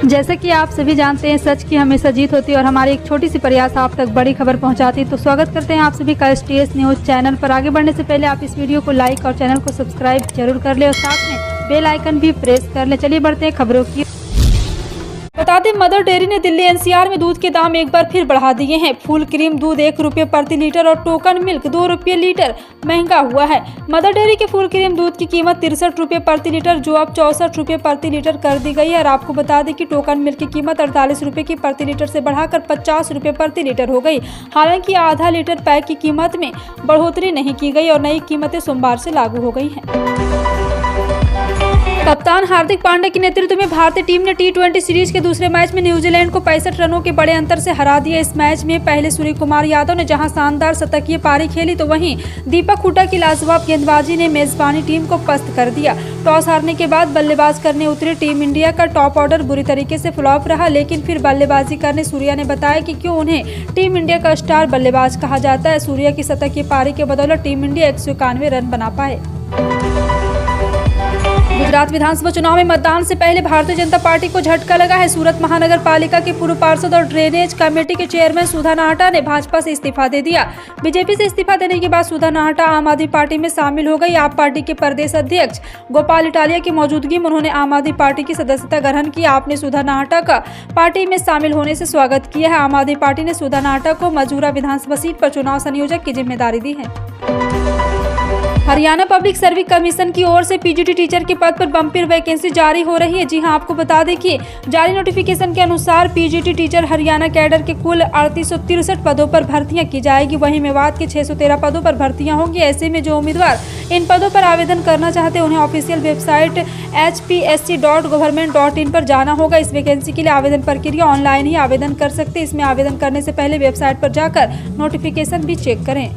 जैसा कि आप सभी जानते हैं, सच की हमेशा जीत होती है और हमारी एक छोटी सी प्रयास आप तक बड़ी खबर पहुंचाती है। तो स्वागत करते हैं आप सभी का STS न्यूज़ चैनल पर। आगे बढ़ने से पहले आप इस वीडियो को लाइक और चैनल को सब्सक्राइब जरूर कर ले और साथ में बेल आइकन भी प्रेस कर ले। चलिए बढ़ते हैं खबरों की। बता दें, मदर डेयरी ने दिल्ली NCR में दूध के दाम एक बार फिर बढ़ा दिए हैं। फुल क्रीम दूध 1 रुपये प्रति लीटर और टोकन मिल्क 2 रुपये लीटर महंगा हुआ है। मदर डेयरी के फुल क्रीम दूध की कीमत 63 रुपये प्रति लीटर जो अब 64 रुपये प्रति लीटर कर दी गई है और आपको बता दें कि टोकन मिल्क की कीमत 48 रुपये की प्रति लीटर से बढ़ाकर 50 रुपये प्रति लीटर हो गई। हालांकि आधा लीटर पैक की कीमत में बढ़ोतरी नहीं की गई और नई कीमतें सोमवार से लागू हो गई हैं। कप्तान हार्दिक पांड्या के नेतृत्व में भारतीय टीम ने T20 सीरीज के दूसरे मैच में न्यूजीलैंड को 65 रनों के बड़े अंतर से हरा दिया। इस मैच में पहले सूर्य कुमार यादव ने जहां शानदार शतकीय पारी खेली तो वहीं दीपक हुड्डा की लाजवाब गेंदबाजी ने मेजबानी टीम को पस्त कर दिया। टॉस हारने के बाद बल्लेबाज करने उतरी टीम इंडिया का टॉप ऑर्डर बुरी तरीके से फ्लॉप रहा, लेकिन फिर बल्लेबाजी करने सूर्या ने बताया कि क्यों उन्हें टीम इंडिया का स्टार बल्लेबाज कहा जाता है। सूर्या की शतकीय पारी के बदौलत टीम इंडिया 191 रन बना पाए। गुजरात विधानसभा चुनाव में मतदान से पहले भारतीय जनता पार्टी को झटका लगा है। सूरत महानगर पालिका के पूर्व पार्षद और ड्रेनेज कमेटी के चेयरमैन सुधा नाहटा ने भाजपा से इस्तीफा दे दिया। बीजेपी से इस्तीफा देने के बाद सुधा नाहटा आम आदमी पार्टी में शामिल हो गई। आप पार्टी के प्रदेश अध्यक्ष गोपाल इटालिया की मौजूदगी में उन्होंने आम आदमी पार्टी की सदस्यता ग्रहण की। आपने सुधा नाहटा का पार्टी में शामिल होने से स्वागत किया है। आम आदमी पार्टी ने सुधा नाहटा को मजूरा विधानसभा सीट पर चुनाव संयोजक की जिम्मेदारी दी है। हरियाणा पब्लिक सर्विस कमीशन की ओर से PGT टीचर के पद पर बम्पर वैकेंसी जारी हो रही है। जी हां, आपको बता दें कि जारी नोटिफिकेशन के अनुसार PGT टीचर हरियाणा कैडर के कुल 3863 पदों पर भर्तियां की जाएगी। वहीं मेवात के 613 पदों पर भर्तियां होंगी। ऐसे में जो उम्मीदवार इन पदों पर आवेदन करना चाहते हैं उन्हें ऑफिशियल वेबसाइट hpsc.government.in पर जाना होगा। इस वैकेंसी के लिए आवेदन प्रक्रिया ऑनलाइन ही आवेदन कर सकते हैं। इसमें आवेदन करने से पहले वेबसाइट पर जाकर नोटिफिकेशन भी चेक करें।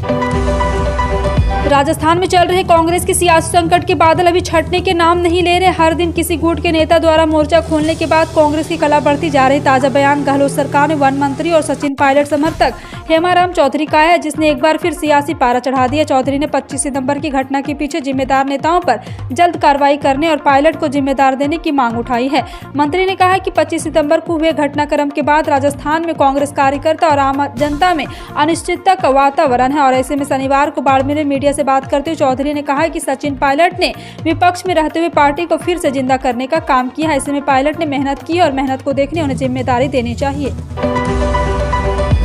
राजस्थान में चल रहे कांग्रेस के सियासी संकट के बादल अभी छटने के नाम नहीं ले रहे। हर दिन किसी गुट के नेता द्वारा मोर्चा खोलने के बाद कांग्रेस की कला बढ़ती जा रही। ताजा बयान गहलोत सरकार ने वन मंत्री और सचिन पायलट समर्थक हेमाराम चौधरी का है, जिसने एक बार फिर सियासी पारा चढ़ा दिया। चौधरी ने 25 सितंबर की घटना के पीछे जिम्मेदार नेताओं पर जल्द कार्रवाई करने और पायलट को जिम्मेदार देने की मांग उठाई है। मंत्री ने कहा कि 25 सितंबर को हुए घटनाक्रम के बाद राजस्थान में कांग्रेस कार्यकर्ता और आम जनता में अनिश्चितता का वातावरण है और ऐसे में शनिवार को बाड़मेर में मीडिया से बात करते हुए चौधरी ने कहा कि सचिन पायलट ने विपक्ष में रहते हुए पार्टी को फिर से जिंदा करने का काम किया है। ऐसे में पायलट ने मेहनत की और मेहनत को देखने उन्हें जिम्मेदारी देनी चाहिए।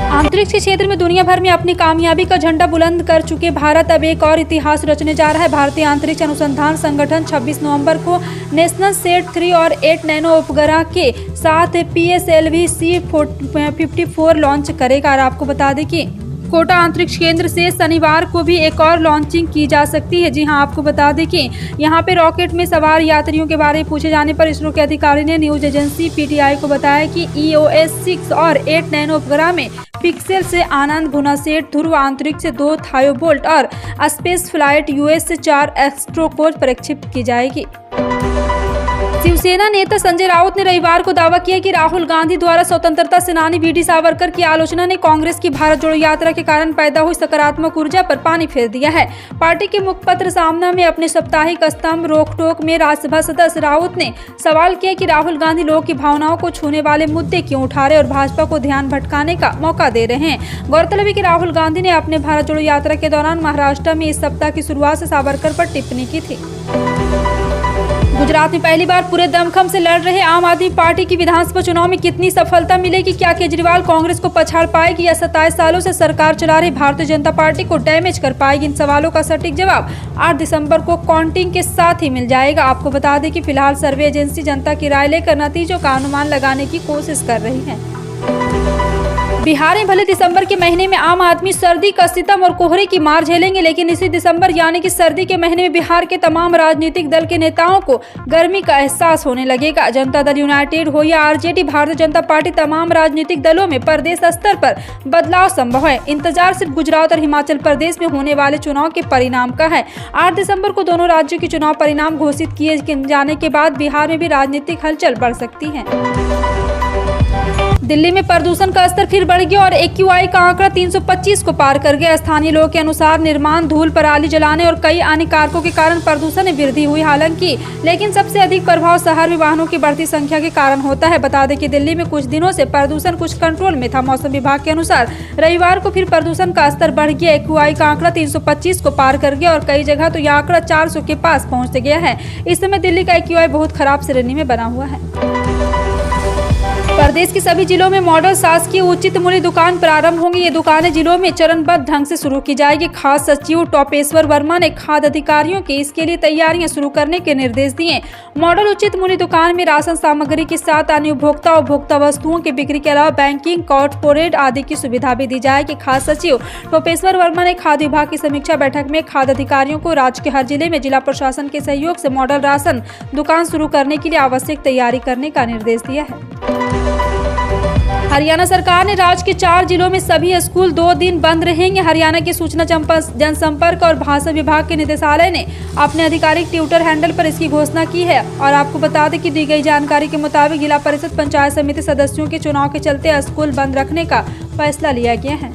अंतरिक्ष के क्षेत्र में दुनिया भर में अपनी कामयाबी का झंडा बुलंद कर चुके भारत अब एक और इतिहास रचने जा रहा है। भारतीय अंतरिक्ष अनुसंधान संगठन 26 नवंबर को नेशनल सेट 3 और 8 नैनो उपग्रह के साथ PSLV C54 लॉन्च करेगा। और आपको बता दें कि कोटा अंतरिक्ष केंद्र से शनिवार को भी एक और लॉन्चिंग की जा सकती है। जी हां, आपको बता दें कि यहां पे रॉकेट में सवार यात्रियों के बारे में पूछे जाने पर इसरो के अधिकारी ने न्यूज एजेंसी PTI को बताया कि EOS 6 और 8 नैनो उपग्रह में पिक्सेल से आनंद भुनासेट ध्रुव अंतरिक्ष से 2 थायोबोल्ट और स्पेस फ्लाइट US से 4 एस्ट्रो को प्रक्षेपित की जाएगी। शिवसेना नेता संजय राउत ने रविवार को दावा किया कि राहुल गांधी द्वारा स्वतंत्रता सेनानी VD सावरकर की आलोचना ने कांग्रेस की भारत जोड़ो यात्रा के कारण पैदा हुई सकारात्मक ऊर्जा पर पानी फेर दिया है। पार्टी के मुखपत्र सामना में अपने साप्ताहिक स्तंभ रोकटोक में राज्यसभा सदस्य राउत ने सवाल किया कि राहुल गांधी लोगों की भावनाओं को छूने वाले मुद्दे क्यों उठा रहे और भाजपा को ध्यान भटकाने का मौका दे रहे हैं। गौरतलब है कि राहुल गांधी ने अपने भारत जोड़ो यात्रा के दौरान महाराष्ट्र में इस सप्ताह की शुरुआत से सावरकर पर टिप्पणी की थी। गुजरात में पहली बार पूरे दमखम से लड़ रहे आम आदमी पार्टी की विधानसभा चुनाव में कितनी सफलता मिलेगी? क्या केजरीवाल कांग्रेस को पछाड़ पाएगी या 27 सालों से सरकार चला रही भारतीय जनता पार्टी को डैमेज कर पाएगी? इन सवालों का सटीक जवाब 8 दिसंबर को काउंटिंग के साथ ही मिल जाएगा। आपको बता दें कि फिलहाल सर्वे एजेंसी जनता की राय लेकर नतीजों का अनुमान लगाने की कोशिश कर रही है। बिहार में भले दिसंबर के महीने में आम आदमी सर्दी का सितम और कोहरे की मार झेलेंगे, लेकिन इसी दिसंबर यानी कि सर्दी के महीने में बिहार के तमाम राजनीतिक दल के नेताओं को गर्मी का एहसास होने लगेगा। जनता दल यूनाइटेड हो या RJD, भारतीय जनता पार्टी, तमाम राजनीतिक दलों में प्रदेश स्तर पर बदलाव संभव है। इंतजार सिर्फ गुजरात और हिमाचल प्रदेश में होने वाले चुनाव के परिणाम का है। 8 दिसंबर को दोनों राज्यों के चुनाव परिणाम घोषित किए जाने के बाद बिहार में भी राजनीतिक हलचल बढ़ सकती है। दिल्ली में प्रदूषण का स्तर फिर बढ़ गया और AQI का आंकड़ा 325 को पार कर गया। स्थानीय लोगों के अनुसार निर्माण, धूल, पराली जलाने और कई अन्य कारकों के कारण प्रदूषण में वृद्धि हुई हालांकि लेकिन सबसे अधिक प्रभाव शहर में वाहनों की बढ़ती संख्या के कारण होता है। बता दें कि दिल्ली में कुछ दिनों से प्रदूषण कुछ कंट्रोल में था। मौसम विभाग के अनुसार रविवार को फिर प्रदूषण का स्तर बढ़ गया। AQI का आंकड़ा 325 को पार कर गया और कई जगह तो यह आंकड़ा 400 के पास पहुंच गया है। इस समय दिल्ली का AQI बहुत खराब श्रेणी में बना हुआ है। प्रदेश के सभी जिलों में मॉडल शासकीय उचित मूल्य दुकान प्रारंभ होंगी। ये दुकानें जिलों में चरणबद्ध ढंग से शुरू की जाएगी। खाद्य सचिव टॉपेश्वर वर्मा ने खाद्य अधिकारियों की इसके लिए तैयारियां शुरू करने के निर्देश दिए। मॉडल उचित मूल्य दुकान में राशन सामग्री के साथ अन्य उपभोक्ता वस्तुओं की बिक्री के अलावा बैंकिंग, कॉर्पोरेट आदि की सुविधा भी दी जाएगी। खाद्य सचिव टॉपेश्वर वर्मा ने खाद्य विभाग की समीक्षा बैठक में खाद्य अधिकारियों को राज्य के हर जिले में जिला प्रशासन के सहयोग से मॉडल राशन दुकान शुरू करने के लिए आवश्यक तैयारी करने का निर्देश दिया है। हरियाणा सरकार ने राज्य के 4 जिलों में सभी स्कूल 2 दिन बंद रहेंगे। हरियाणा के सूचना जनसंपर्क और भाषा विभाग के निदेशालय ने अपने आधिकारिक ट्विटर हैंडल पर इसकी घोषणा की है और आपको बता दें कि दी गई जानकारी के मुताबिक जिला परिषद पंचायत समिति सदस्यों के चुनाव के चलते स्कूल बंद रखने का फैसला लिया गया है।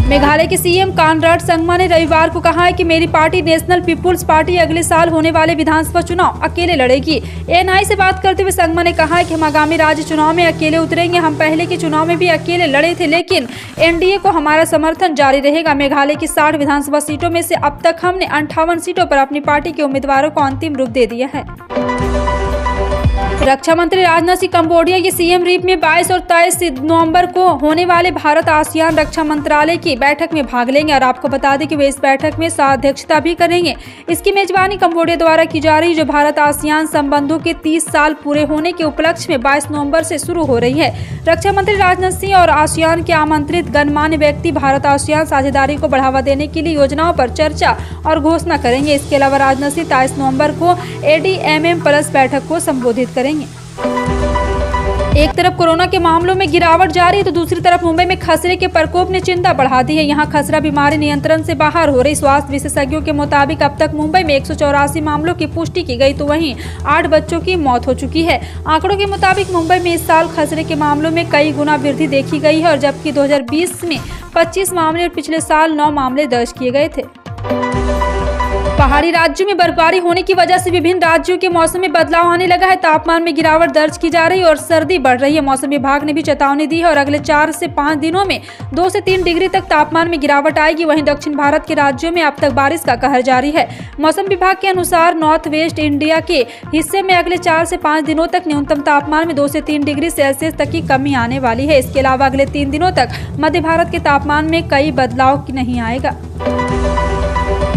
मेघालय के CM कॉनराड संगमा ने रविवार को कहा है कि मेरी पार्टी नेशनल पीपुल्स पार्टी अगले साल होने वाले विधानसभा चुनाव अकेले लड़ेगी। ANI से बात करते हुए संगमा ने कहा है कि हम आगामी राज्य चुनाव में अकेले उतरेंगे। हम पहले के चुनाव में भी अकेले लड़े थे लेकिन NDA को हमारा समर्थन जारी रहेगा। मेघालय की 60 विधानसभा सीटों में से अब तक हमने 58 सीटों पर अपनी पार्टी के उम्मीदवारों को अंतिम रूप दे दिया है। रक्षा मंत्री राजनाथ सिंह कंबोडिया के CM रीप में 22 और 23 नवंबर को होने वाले भारत आसियान रक्षा मंत्रालय की बैठक में भाग लेंगे और आपको बता दें कि वे इस बैठक में सह-अध्यक्षता भी करेंगे। इसकी मेजबानी कंबोडिया द्वारा की जा रही जो भारत आसियान संबंधों के 30 साल पूरे होने के उपलक्ष्य में 22 नवंबर से शुरू हो रही है। रक्षा मंत्री राजनाथ सिंह और आसियान के आमंत्रित गणमान्य व्यक्ति भारत आसियान साझेदारी को बढ़ावा देने के लिए योजनाओं पर चर्चा और घोषणा करेंगे। इसके अलावा राजनाथ सिंह 23 नवंबर को ADMM+ बैठक को संबोधित करेंगे। एक तरफ कोरोना के मामलों में गिरावट जारी है तो दूसरी तरफ मुंबई में खसरे के प्रकोप ने चिंता बढ़ा दी है। यहाँ खसरा बीमारी नियंत्रण से बाहर हो रही। स्वास्थ्य विशेषज्ञों के मुताबिक अब तक मुंबई में 184 मामलों की पुष्टि की गई तो वहीं 8 बच्चों की मौत हो चुकी है। आंकड़ों के मुताबिक मुंबई में इस साल खसरे के मामलों में कई गुना वृद्धि देखी गई है और जबकि 2020 में 25 मामले और पिछले साल 9 मामले दर्ज किए गए थे। पहाड़ी राज्यों में बर्फबारी होने की वजह से विभिन्न राज्यों के मौसम में बदलाव आने लगा है। तापमान में गिरावट दर्ज की जा रही है और सर्दी बढ़ रही है। मौसम विभाग ने भी चेतावनी दी है और अगले 4 से 5 दिनों में 2 से 3 डिग्री तक तापमान में गिरावट आएगी। वहीं दक्षिण भारत के राज्यों में अब तक बारिश का कहर जारी है। मौसम विभाग के अनुसार नॉर्थ वेस्ट इंडिया के हिस्से में अगले 4 से 5 दिनों तक न्यूनतम तापमान में 2 से 3 डिग्री सेल्सियस तक की कमी आने वाली है। इसके अलावा अगले 3 दिनों तक मध्य भारत के तापमान में कई बदलाव नहीं आएगा।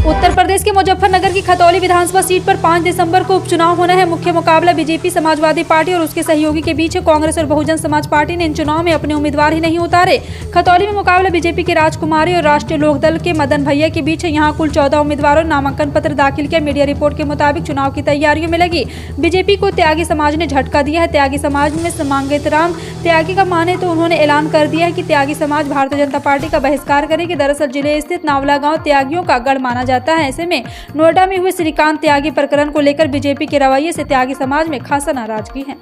उत्तर प्रदेश के मुजफ्फरनगर की खतौली विधानसभा सीट पर 5 दिसंबर को उपचुनाव होना है। मुख्य मुकाबला बीजेपी, समाजवादी पार्टी और उसके सहयोगी के बीच है। कांग्रेस और बहुजन समाज पार्टी ने इन चुनाव में अपने उम्मीदवार ही नहीं उतारे। खतौली में मुकाबला बीजेपी के राजकुमारी और राष्ट्रीय लोकदल के मदन भैया के बीच है। यहाँ कुल 14 उम्मीदवारों ने नामांकन पत्र दाखिल किया। मीडिया रिपोर्ट के मुताबिक चुनाव की तैयारियों में लगी बीजेपी को त्यागी समाज ने झटका दिया है। त्यागी समाज में मंगेतराम त्यागी का माने तो उन्होंने ऐलान कर दिया है कि त्यागी समाज भारतीय जनता पार्टी का बहिष्कार करेगी। दरअसल जिले स्थित नावला गांव त्यागियों का गढ़ माना जाता है। ऐसे में नोएडा में हुए श्रीकांत त्यागी प्रकरण को लेकर बीजेपी के रवैये से त्यागी समाज में खासा नाराजगी है।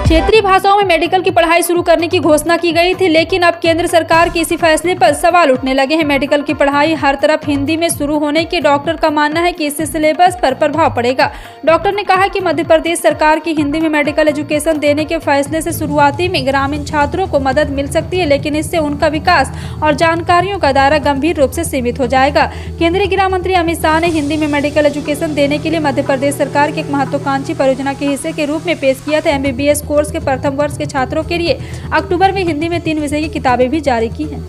क्षेत्रीय भाषाओं में मेडिकल की पढ़ाई शुरू करने की घोषणा की गई थी लेकिन अब केंद्र सरकार के इसी फैसले पर सवाल उठने लगे हैं। मेडिकल की पढ़ाई हर तरफ हिंदी में शुरू होने के डॉक्टर का मानना है कि इससे सिलेबस पर प्रभाव पड़ेगा। डॉक्टर ने कहा कि मध्य प्रदेश सरकार की हिंदी में मेडिकल एजुकेशन देने के फैसले से शुरुआती में ग्रामीण छात्रों को मदद मिल सकती है लेकिन इससे उनका विकास और जानकारियों का दायरा गंभीर रूप से सीमित हो जाएगा। केंद्रीय गृह मंत्री अमित शाह ने हिंदी में मेडिकल एजुकेशन देने के लिए मध्य प्रदेश सरकार की एक महत्वाकांक्षी परियोजना के हिस्से के रूप में पेश किया था। MBBS कोर्स के प्रथम वर्ष के छात्रों के लिए अक्टूबर में हिंदी में 3 विषय की किताबें भी जारी की हैं।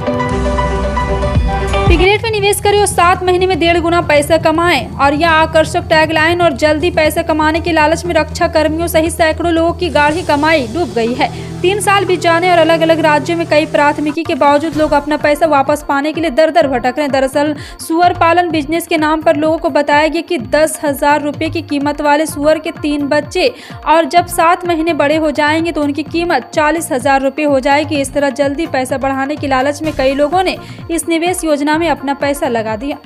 पिगलेट में निवेश करें और 7 महीने में 1.5 गुना पैसा कमाएं और यह आकर्षक टैगलाइन और जल्दी पैसा कमाने के लालच में रक्षा कर्मियों सहित सैकड़ों लोगों की गाढ़ी कमाई डूब गई है। 3 साल बीत जाने और अलग अलग राज्यों में कई प्राथमिकी के बावजूद लोग अपना पैसा वापस पाने के लिए दर दर भटक रहे हैं। दरअसल सुअर पालन बिजनेस के नाम पर लोगों को बताया गया कि 10,000 रुपए की कीमत वाले सुअर के 3 बच्चे और जब 7 महीने बड़े हो जाएंगे तो उनकी कीमत 40,000 रुपए हो जाएगी। इस तरह जल्दी पैसा बढ़ाने की लालच में कई लोगों ने इस निवेश योजना में अपना पैसा लगा दिया।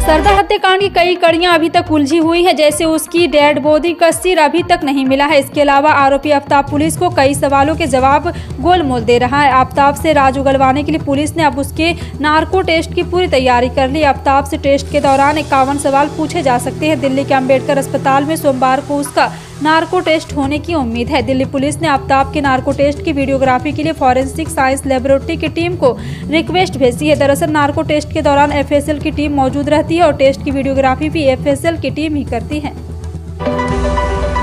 सरदा हत्याकांड की कई कड़ियां अभी तक उलझी हुई है, जैसे उसकी डेड बॉडी का सिर अभी तक नहीं मिला है। इसके अलावा आरोपी आफ्ताब पुलिस को कई सवालों के जवाब गोलमोल दे रहा है। आफ्ताब से राज उगलवाने के लिए पुलिस ने अब उसके नार्को टेस्ट की पूरी तैयारी कर ली। आफ्ताब से टेस्ट के दौरान 51 सवाल पूछे जा सकते हैं। दिल्ली के अंबेडकर अस्पताल में सोमवार को उसका नार्को टेस्ट होने की उम्मीद है। दिल्ली पुलिस ने आफ्ताब के नार्को टेस्ट की वीडियोग्राफी के लिए फॉरेंसिक साइंस लेबोरेटरी की टीम को रिक्वेस्ट भेजी है। दरअसल नार्को टेस्ट के दौरान एफएसएल की टीम मौजूद रहती है और टेस्ट की वीडियोग्राफी भी एफएसएल की टीम ही करती है।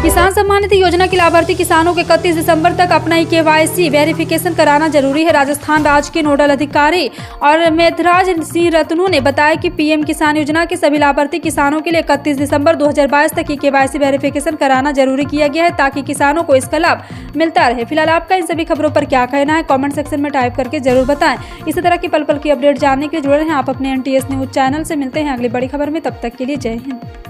किसान सम्मान निधि योजना के लाभार्थी किसानों के 31 दिसंबर तक अपना KYC वेरिफिकेशन कराना जरूरी है। राजस्थान राज्य के नोडल अधिकारी और मेथराज सिंह रतनू ने बताया कि पीएम किसान योजना के सभी लाभार्थी किसानों के लिए 31 दिसंबर 2022 तक KYC वेरिफिकेशन कराना जरूरी किया गया है, ताकि किसानों को इसका लाभ मिलता रहे। फिलहाल आपका इन सभी खबरों पर क्या कहना है, कॉमेंट सेक्शन में टाइप करके जरूर बताएं। इसी तरह की पल पल की अपडेट जानने के लिए जुड़े रहें आप अपने NTS न्यूज चैनल से। मिलते हैं अगली बड़ी खबर में, तब तक के लिए जय हिंद।